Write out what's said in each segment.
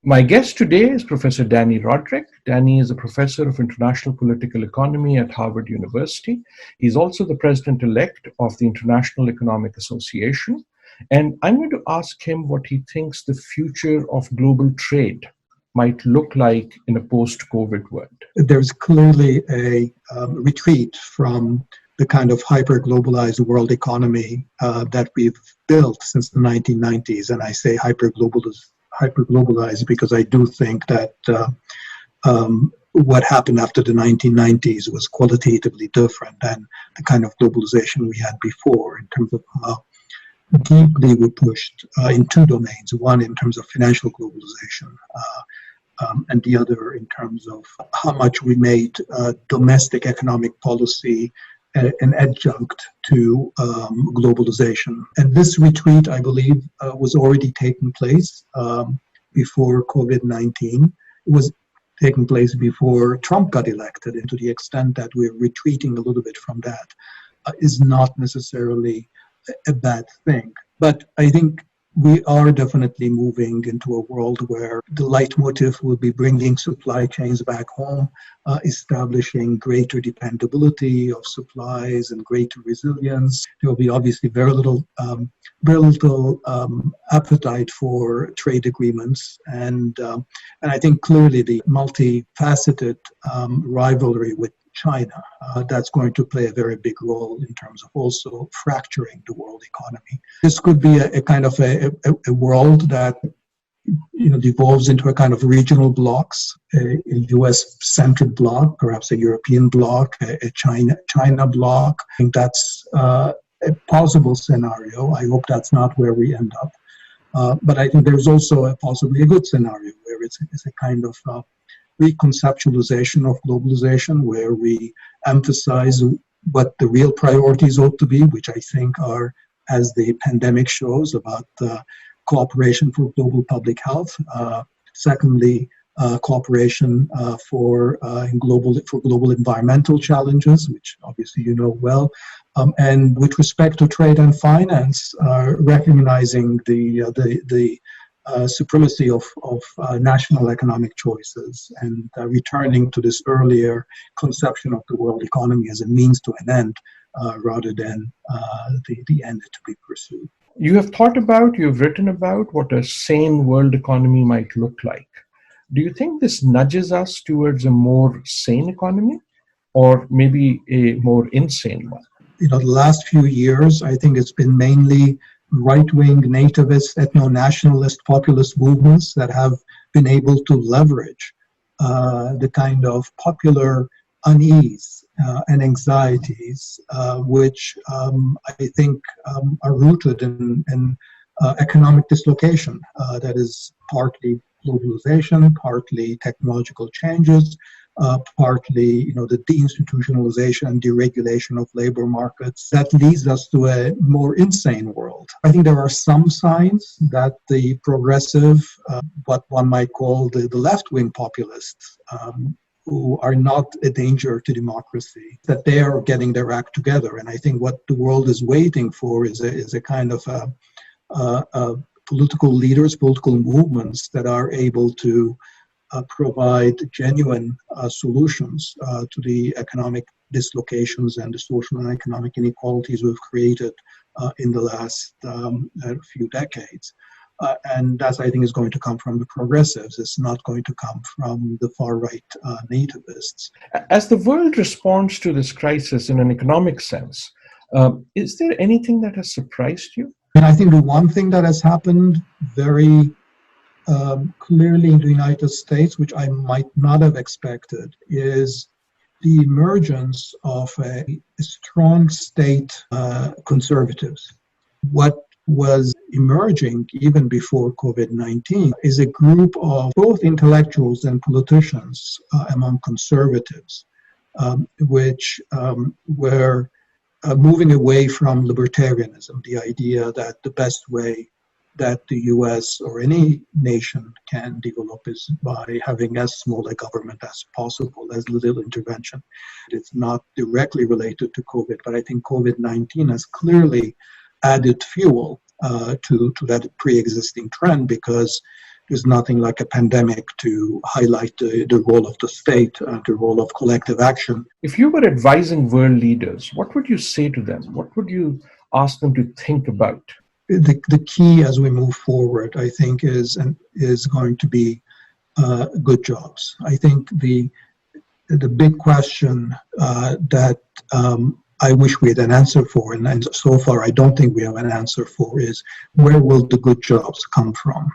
My guest today is Professor Dani Rodrik. Dani is a professor of international political economy at Harvard University. He's also the president-elect of the International Economic Association. And I'm going to ask him what he thinks the future of global trade might look like in a post-COVID world. There's clearly a retreat from the kind of hyper-globalized world economy that we've built since the 1990s. And I say hyper-globalized because I do think that what happened after the 1990s was qualitatively different than the kind of globalization we had before in terms of how deeply we pushed in two domains, one in terms of financial globalization, and the other in terms of how much we made domestic economic policy an adjunct to globalization. And this retreat, I believe, was already taking place before COVID-19. It was taking place before Trump got elected, and to the extent that we're retreating a little bit from that is not necessarily a bad thing. But I think we are definitely moving into a world where the leitmotif will be bringing supply chains back home, establishing greater dependability of supplies and greater resilience. There will be obviously very little appetite for trade agreements, and I think clearly the multifaceted rivalry with China, that's going to play a very big role in terms of also fracturing the world economy. This could be a kind of a world that devolves into a kind of regional blocks, a U.S.-centered bloc, perhaps a European bloc, a China bloc. I think that's a possible scenario. I hope that's not where we end up. But I think there's also possibly a good scenario where it's a kind of reconceptualization of globalization, where we emphasize what the real priorities ought to be, which I think are, as the pandemic shows, about cooperation for global public health. Secondly, cooperation for global environmental challenges, which obviously you know well. And with respect to trade and finance, recognizing the supremacy of national economic choices and returning to this earlier conception of the world economy as a means to an end rather than the end to be pursued. You've written about what a sane world economy might look like. Do you think this nudges us towards a more sane economy or maybe a more insane one? The last few years, I think it's been mainly right-wing, nativist, ethno-nationalist, populist movements that have been able to leverage the kind of popular unease and anxieties, which I think are rooted in economic dislocation. That is partly globalization, partly technological changes, partly, the deinstitutionalization and deregulation of labor markets that leads us to a more insane world. I think there are some signs that the progressive, what one might call the left-wing populists, who are not a danger to democracy, that they are getting their act together. And I think what the world is waiting for is a kind of political leaders, political movements that are able to provide genuine solutions to the economic dislocations and the social and economic inequalities we've created in the last few decades. And that, I think, is going to come from the progressives. It's not going to come from the far-right nativists. As the world responds to this crisis in an economic sense, is there anything that has surprised you? And I think the one thing that has happened very clearly in the United States, which I might not have expected, is the emergence of a strong state conservatives. What was emerging even before COVID-19 is a group of both intellectuals and politicians among conservatives, which were moving away from libertarianism, the idea that the best way that the US or any nation can develop is by having as small a government as possible, as little intervention. It's not directly related to COVID, but I think COVID-19 has clearly added fuel to that pre-existing trend, because there's nothing like a pandemic to highlight the role of the state, the role of collective action. If you were advising world leaders, what would you say to them? What would you ask them to think about? The key as we move forward, I think, is going to be good jobs. I think the big question that I wish we had an answer for, and so far I don't think we have an answer for, is where will the good jobs come from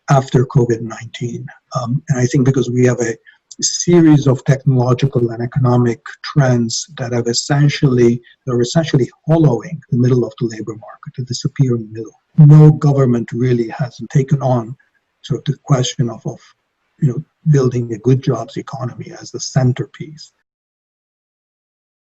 after COVID-19? And I think because we have a series of technological and economic trends that are essentially hollowing the middle of the labor market, to disappear in the middle. No government really hasn't taken on sort of the question of building a good jobs economy as the centerpiece.